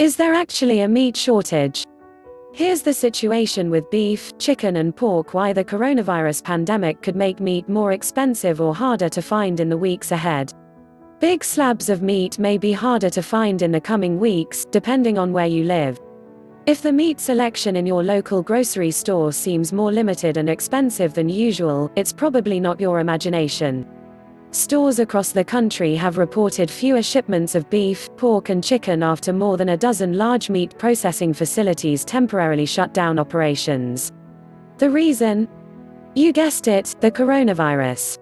Is there actually a meat shortage? Here's the situation with beef, chicken and pork. Why the coronavirus pandemic could make meat more expensive or harder to find in the weeks ahead. Big slabs of meat may be harder to find in the coming weeks, depending on where you live. If the meat selection in your local grocery store seems more limited and expensive than usual, it's probably not your imagination. Stores across the country have reported fewer shipments of beef, pork and chicken after more than a dozen large meat processing facilities temporarily shut down operations. The reason? You guessed it, the coronavirus.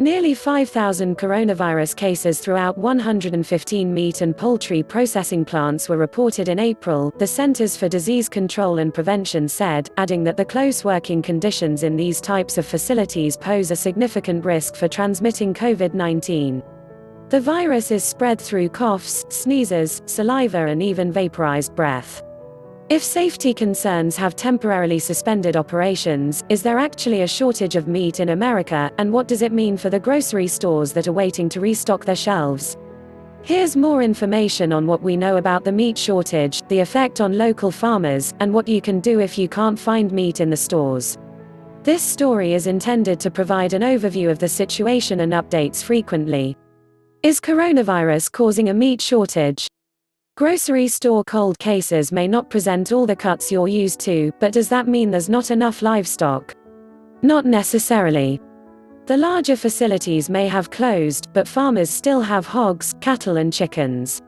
Nearly 5,000 coronavirus cases throughout 115 meat and poultry processing plants were reported in April, the Centers for Disease Control and Prevention said, adding that the close working conditions in these types of facilities pose a significant risk for transmitting COVID-19. The virus is spread through coughs, sneezes, saliva and even vaporized breath. If safety concerns have temporarily suspended operations, is there actually a shortage of meat in America, and what does it mean for the grocery stores that are waiting to restock their shelves? Here's more information on what we know about the meat shortage, the effect on local farmers, and what you can do if you can't find meat in the stores. This story is intended to provide an overview of the situation and updates frequently. Is coronavirus causing a meat shortage? Grocery store cold cases may not present all the cuts you're used to, but does that mean there's not enough livestock? Not necessarily. The larger facilities may have closed, but farmers still have hogs, cattle and chickens.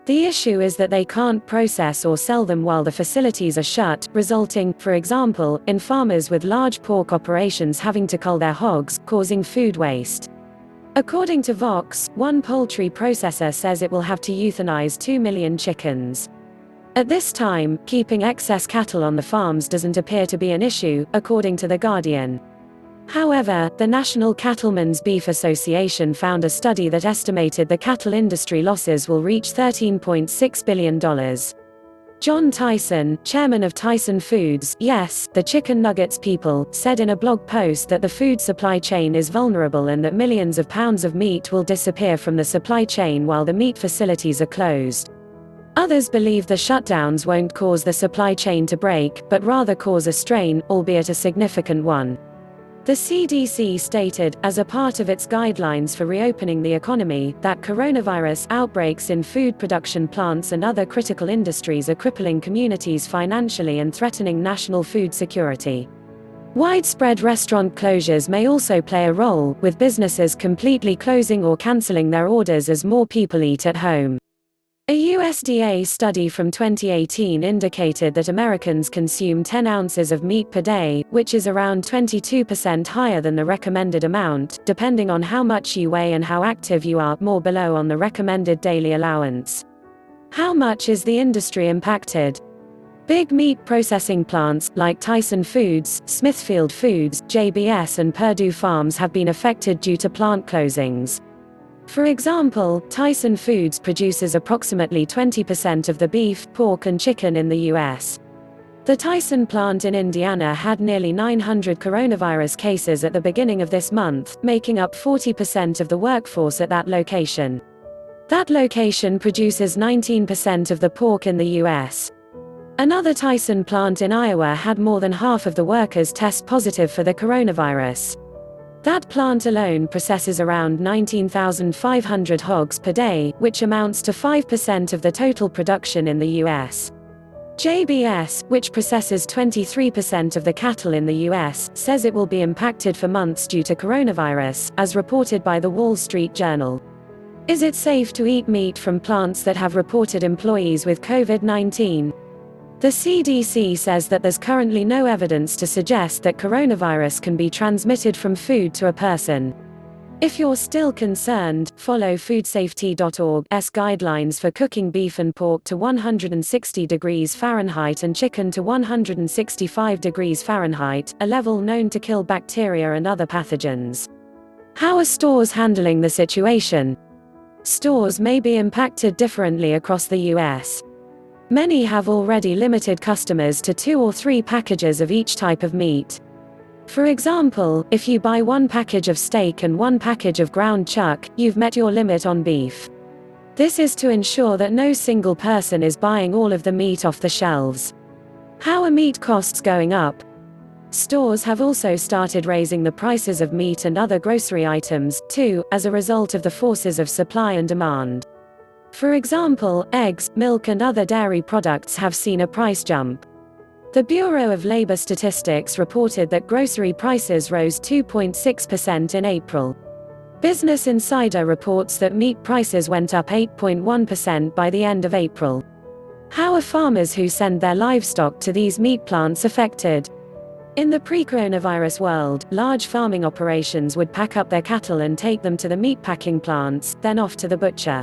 The issue is that they can't process or sell them while the facilities are shut, resulting, for example, in farmers with large pork operations having to cull their hogs, causing food waste. According to Vox, one poultry processor says it will have to euthanize 2 million chickens. At this time, keeping excess cattle on the farms doesn't appear to be an issue, according to The Guardian. However, the National Cattlemen's Beef Association found a study that estimated the cattle industry losses will reach $13.6 billion. John Tyson, chairman of Tyson Foods, yes, the chicken nuggets people, said in a blog post that the food supply chain is vulnerable and that millions of pounds of meat will disappear from the supply chain while the meat facilities are closed. Others believe the shutdowns won't cause the supply chain to break, but rather cause a strain, albeit a significant one. The CDC stated, as a part of its guidelines for reopening the economy, that coronavirus outbreaks in food production plants and other critical industries are crippling communities financially and threatening national food security. Widespread restaurant closures may also play a role, with businesses completely closing or canceling their orders as more people eat at home. A USDA study from 2018 indicated that Americans consume 10 ounces of meat per day, which is around 22% higher than the recommended amount, depending on how much you weigh and how active you are, more below on the recommended daily allowance. How much is the industry impacted? Big meat processing plants, like Tyson Foods, Smithfield Foods, JBS and Purdue Farms have been affected due to plant closings. For example, Tyson Foods produces approximately 20% of the beef, pork and chicken in the U.S. The Tyson plant in Indiana had nearly 900 coronavirus cases at the beginning of this month, making up 40% of the workforce at that location. That location produces 19% of the pork in the U.S. Another Tyson plant in Iowa had more than half of the workers test positive for the coronavirus. That plant alone processes around 19,500 hogs per day, which amounts to 5% of the total production in the U.S. JBS, which processes 23% of the cattle in the U.S., says it will be impacted for months due to coronavirus, as reported by The Wall Street Journal. Is it safe to eat meat from plants that have reported employees with COVID-19? The CDC says that there's currently no evidence to suggest that coronavirus can be transmitted from food to a person. If you're still concerned, follow foodsafety.org's guidelines for cooking beef and pork to 160 degrees Fahrenheit and chicken to 165 degrees Fahrenheit, a level known to kill bacteria and other pathogens. How are stores handling the situation? Stores may be impacted differently across the U.S. Many have already limited customers to 2 or 3 packages of each type of meat. For example, if you buy 1 package of steak and 1 package of ground chuck, you've met your limit on beef. This is to ensure that no single person is buying all of the meat off the shelves. How are meat costs going up? Stores have also started raising the prices of meat and other grocery items, too, as a result of the forces of supply and demand. For example, eggs, milk and other dairy products have seen a price jump. The Bureau of Labor Statistics reported that grocery prices rose 2.6% in April. Business Insider reports that meat prices went up 8.1% by the end of April. How are farmers who send their livestock to these meat plants affected? In the pre-coronavirus world, large farming operations would pack up their cattle and take them to the meatpacking plants, then off to the butcher.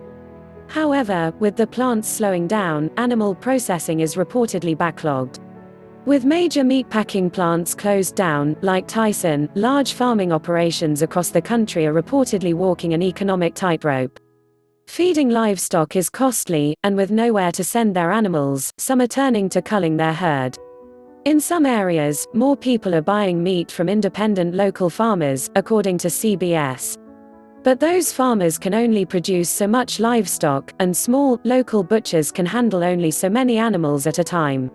However, with the plants slowing down, animal processing is reportedly backlogged. With major meatpacking plants closed down, like Tyson, large farming operations across the country are reportedly walking an economic tightrope. Feeding livestock is costly, and with nowhere to send their animals, some are turning to culling their herd. In some areas, more people are buying meat from independent local farmers, according to CBS. But those farmers can only produce so much livestock, and small, local butchers can handle only so many animals at a time.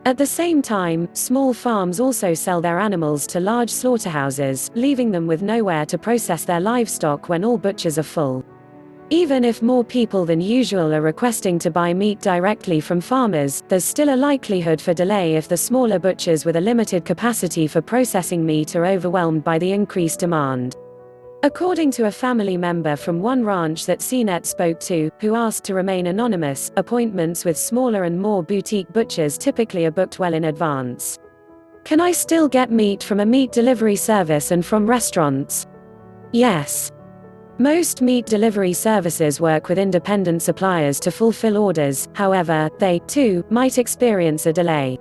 At the same time, small farms also sell their animals to large slaughterhouses, leaving them with nowhere to process their livestock when all butchers are full. Even if more people than usual are requesting to buy meat directly from farmers, there's still a likelihood for delay if the smaller butchers with a limited capacity for processing meat are overwhelmed by the increased demand. According to a family member from one ranch that CNET spoke to, who asked to remain anonymous, appointments with smaller and more boutique butchers typically are booked well in advance. Can I still get meat from a meat delivery service and from restaurants? Yes. Most meat delivery services work with independent suppliers to fulfill orders, however, they, too, might experience a delay.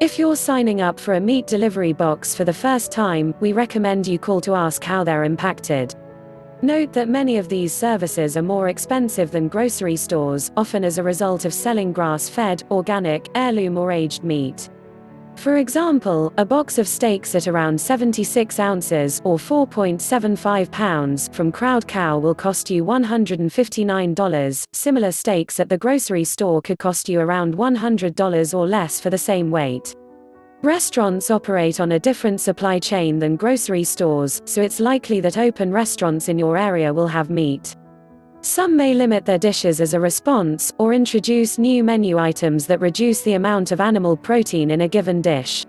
If you're signing up for a meat delivery box for the first time, we recommend you call to ask how they're impacted. Note that many of these services are more expensive than grocery stores, often as a result of selling grass-fed, organic, heirloom or aged meat. For example, a box of steaks at around 76 ounces or 4.75 pounds from Crowd Cow will cost you $159. Similar steaks at the grocery store could cost you around $100 or less for the same weight. Restaurants operate on a different supply chain than grocery stores, so it's likely that open restaurants in your area will have meat. Some may limit their dishes as a response, or introduce new menu items that reduce the amount of animal protein in a given dish.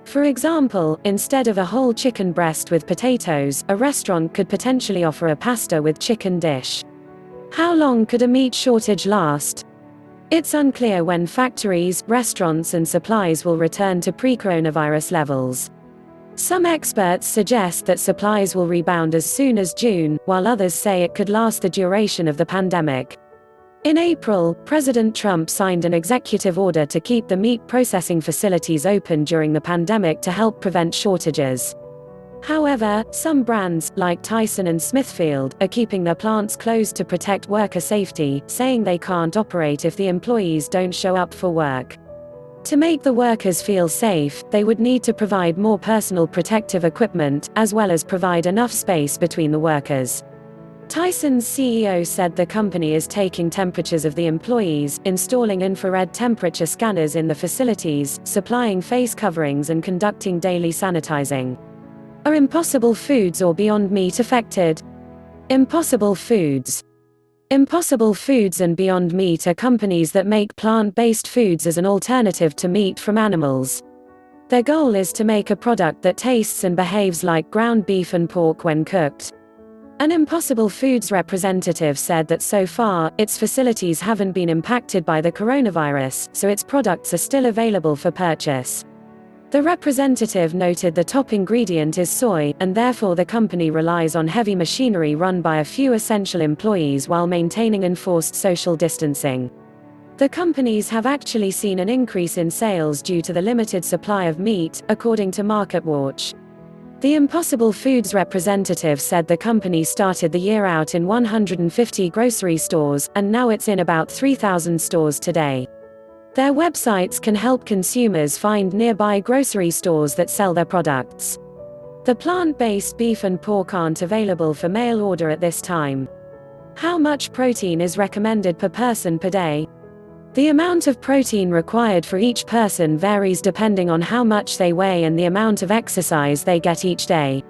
For example, instead of a whole chicken breast with potatoes, a restaurant could potentially offer a pasta with chicken dish. How long could a meat shortage last? It's unclear when factories, restaurants and supplies will return to pre-coronavirus levels. Some experts suggest that supplies will rebound as soon as June, while others say it could last the duration of the pandemic. In April, President Trump signed an executive order to keep the meat processing facilities open during the pandemic to help prevent shortages. However, some brands, like Tyson and Smithfield, are keeping their plants closed to protect worker safety, saying they can't operate if the employees don't show up for work. To make the workers feel safe, they would need to provide more personal protective equipment, as well as provide enough space between the workers. Tyson's CEO said the company is taking temperatures of the employees, installing infrared temperature scanners in the facilities, supplying face coverings and conducting daily sanitizing. Are Impossible Foods or Beyond Meat affected? Impossible Foods. Impossible Foods and Beyond Meat are companies that make plant-based foods as an alternative to meat from animals. Their goal is to make a product that tastes and behaves like ground beef and pork when cooked. An Impossible Foods representative said that so far, its facilities haven't been impacted by the coronavirus, so its products are still available for purchase. The representative noted the top ingredient is soy, and therefore the company relies on heavy machinery run by a few essential employees while maintaining enforced social distancing. The companies have actually seen an increase in sales due to the limited supply of meat, according to MarketWatch. The Impossible Foods representative said the company started the year out in 150 grocery stores, and now it's in about 3,000 stores today. Their websites can help consumers find nearby grocery stores that sell their products. The plant-based beef and pork aren't available for mail order at this time. How much protein is recommended per person per day? The amount of protein required for each person varies depending on how much they weigh and the amount of exercise they get each day.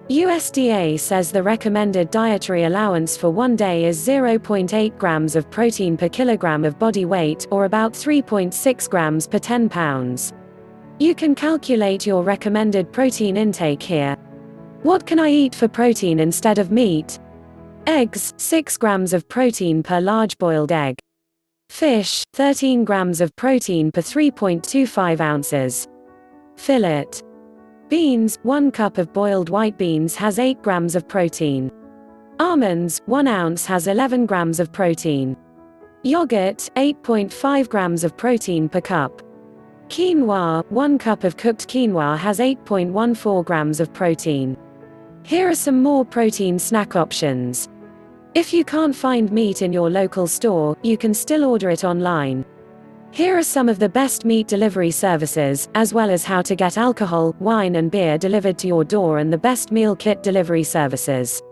USDA says the recommended dietary allowance for one day is 0.8 grams of protein per kilogram of body weight, or about 3.6 grams per 10 pounds. You can calculate your recommended protein intake here. What can I eat for protein instead of meat? Eggs, 6 grams of protein per large boiled egg. Fish, 13 grams of protein per 3.25 ounces. Fillet. Beans, 1 cup of boiled white beans has 8 grams of protein. Almonds, 1 ounce has 11 grams of protein. Yogurt, 8.5 grams of protein per cup. Quinoa, 1 cup of cooked quinoa has 8.14 grams of protein. Here are some more protein snack options. If you can't find meat in your local store, you can still order it online. Here are some of the best meat delivery services, as well as how to get alcohol, wine and beer delivered to your door and the best meal kit delivery services.